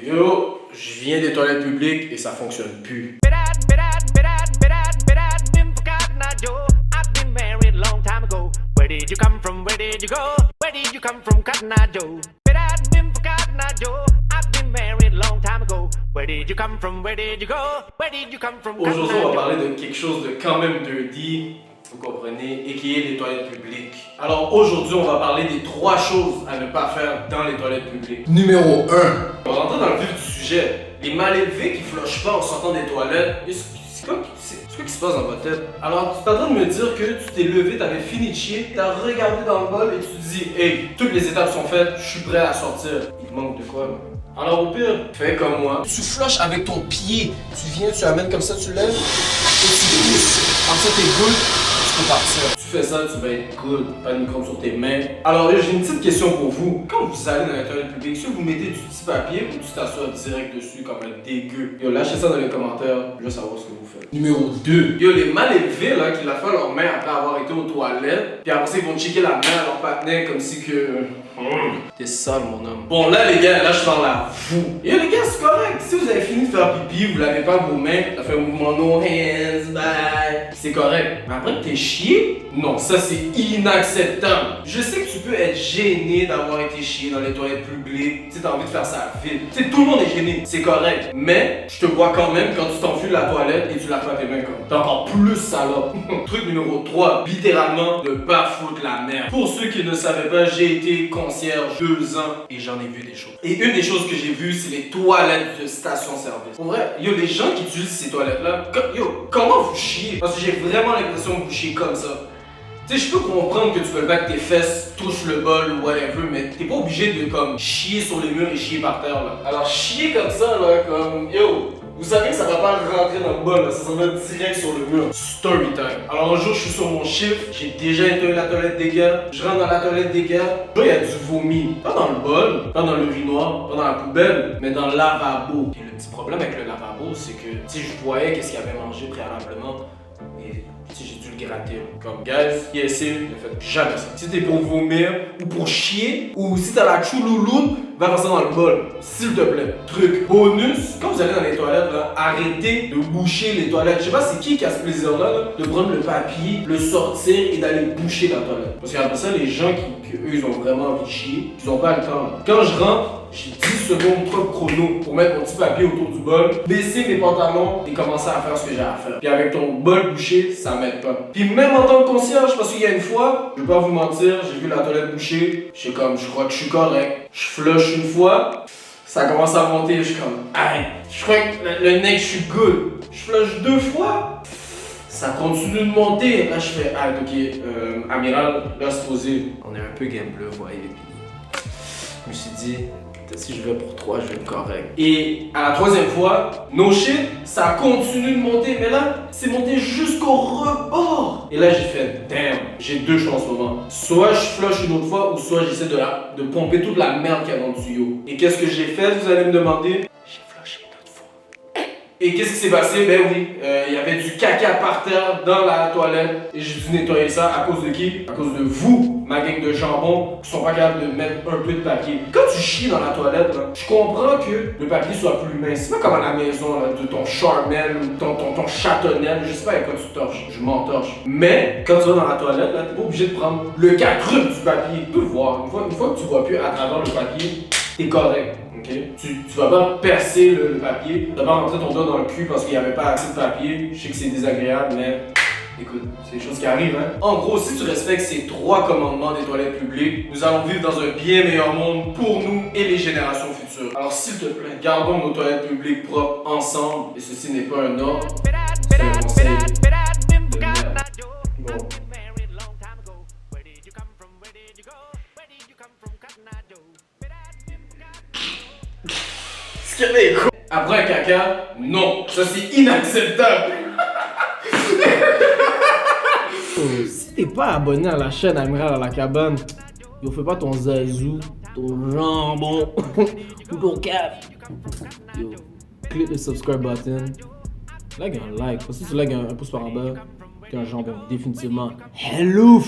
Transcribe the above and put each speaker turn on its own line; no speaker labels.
Yo, je viens des toilettes publiques et ça fonctionne plus.
Where did you come from? Where did you go? Where did you come from, Cotton Eye Joe? I've been married long time ago. Where did you come from? Where did you go? Where did you come from, Cotton Eye Joe?
Aujourd'hui, on va parler de quelque chose de quand même dirty, vous comprenez, et qui est les toilettes publiques. Alors aujourd'hui, on va parler des 3 choses à ne pas faire dans les toilettes publiques.
Numéro 1.
On va rentrer dans le vif du sujet. Les mal élevés qui flushent pas en sortant des toilettes. C'est quoi qui se passe dans votre tête? Alors, tu es en train de me dire que tu t'es levé, t'avais fini de chier, t'as regardé dans le bol et tu te dis, hey, toutes les étapes sont faites, je suis prêt à sortir. Il te manque de quoi, là? Alors au pire, fais comme moi.
Tu flushes avec ton pied. Tu viens, tu amènes comme ça, tu lèves et tu pousses. Comme ça, t'es good, tu peux partir.
Tu fais ça, tu vas être good, pas de microbe sur tes mains. Alors là, j'ai une petite question pour vous. Quand vous allez dans les toilettes publiques, si vous mettez du petit papier ou tu t'assois direct dessus comme un dégueu? Yo, lâchez ça dans les commentaires, je veux savoir ce que vous faites.
Numéro 2.
Yo, les mal élevés là, qui lavent leurs mains après avoir été aux toilettes, puis après ça, ils vont checker la main à leur partenaire comme si que... T'es sale, mon homme. Bon, là, les gars, là, je parle à vous. Yo, les gars, c'est correct. Si vous avez fini de faire pipi, vous lavez pas vos mains, ça fait un mouvement no hands, bye. C'est correct. Mais après que t'es chié, non, ça, c'est inacceptable. Je sais que tu peux être gêné d'avoir été chié dans les toilettes publiques. Tu sais, t'as envie de faire ça vite. Tu sais, tout le monde est gêné. C'est correct. Mais, je te vois quand même quand tu t'enfuis de la toilette et tu laves pas tes mains comme. T'es encore plus salope. Truc numéro 3, littéralement, ne pas foutre la merde. Pour ceux qui ne savaient pas, j'ai été concierge 2 ans et j'en ai vu des choses. Et une des choses que j'ai vues, c'est les toilettes de station-service. En vrai, yo, les gens qui utilisent ces toilettes-là, yo, comment vous chiez? Parce que j'ai vraiment l'impression que vous chiez comme ça. Tu sais, je peux comprendre que tu veux le battre tes fesses, touche le bol ou whatever, mais t'es pas obligé de comme chier sur les murs et chier par terre là. Alors chier comme ça là, comme yo, vous savez que ça va pas rentrer dans le bol là, ça s'en va direct sur le mur. Story time. Alors un jour je suis sur mon chiffre, j'ai déjà été à la toilette des gars, je rentre dans la toilette des gars, là il y a du vomi. Pas dans le bol, pas dans l'urinoir, pas dans la poubelle, mais dans le lavabo. Et le petit problème avec le lavabo, c'est que si je voyais qu'est-ce qu'il avait mangé préalablement, et si j'ai dû le gratter, comme guys, qui essaie, ne faites jamais ça. Si t'es pour vomir ou pour chier, ou si t'as la choulouloute, va faire ça dans le bol, s'il te plaît. Truc bonus, quand vous allez dans les toilettes, là, arrêtez de boucher les toilettes. Je sais pas c'est qui a ce plaisir-là, de prendre le papier, le sortir et d'aller boucher la toilette. Parce qu'après ça, les gens qui eux, ils ont vraiment envie de chier, ils ont pas le temps. Quand je rentre, j'ai 10 secondes top chrono pour mettre mon petit papier autour du bol, baisser mes pantalons et commencer à faire ce que j'ai à faire. Puis avec ton bol bouché, ça m'aide pas. Puis même en tant que concierge, parce qu'il y a une fois, je vais pas vous mentir, j'ai vu la toilette bouchée, je crois que je suis correct. Je flush une fois, ça commence à monter, je suis comme, aïe, je crois que le nez, je suis good. Je flush 2 fois, ça continue de monter. Là, je fais, ah, ok, amiral, là, c'est posé. On est un peu game bleu, vous voyez. Je me suis dit, peut-être si je vais pour 3, je vais être correct. Et à la 3e fois, no shit, ça continue de monter. Mais là, c'est monté jusqu'au rebord. Et là, j'ai fait, damn, j'ai 2 choix en ce moment. Soit je flush une autre fois, ou soit j'essaie de pomper toute la merde qu'il y a dans le tuyau. Et qu'est-ce que j'ai fait, vous allez me demander? J'ai flushé une autre fois. Et qu'est-ce qui s'est passé? Ben oui, il y avait du caca par terre dans la toilette. Et j'ai dû nettoyer ça à cause de qui? À cause de vous, ma gang de jambons, qui sont pas capables de mettre un peu de papier. Quand tu chies dans la toilette, là, je comprends que le papier soit plus mince. C'est pas comme à la maison, là, de ton Charmel ou ton Châtonnel, je sais pas avec quoi tu torches, je m'entorche. Mais quand tu vas dans la toilette, là, t'es pas obligé de prendre le quadruple du papier. Tu peux le voir. Une fois que tu vois plus à travers le papier, t'es correct. Okay. Tu vas pas percer le papier, tu vas pas rentrer ton doigt dans le cul parce qu'il n'y avait pas assez de papier. Je sais que c'est désagréable, mais écoute, c'est des choses qui arrivent, hein. En gros, si tu respectes ces 3 commandements des toilettes publiques, nous allons vivre dans un bien meilleur monde pour nous et les générations futures. Alors s'il te plaît, gardons nos toilettes publiques propres ensemble, et ceci n'est pas un ordre, c'est un conseil de merde. Bon. Après un caca, non, ça c'est inacceptable.
Si t'es pas abonné à la chaîne Amiral à la cabane, yo fais pas ton zazou, ton jambon ou ton cap. Yo, clique le subscribe button, like un like, parce que si tu likes un pouce par en bas, t'es un jambon définitivement. Hello!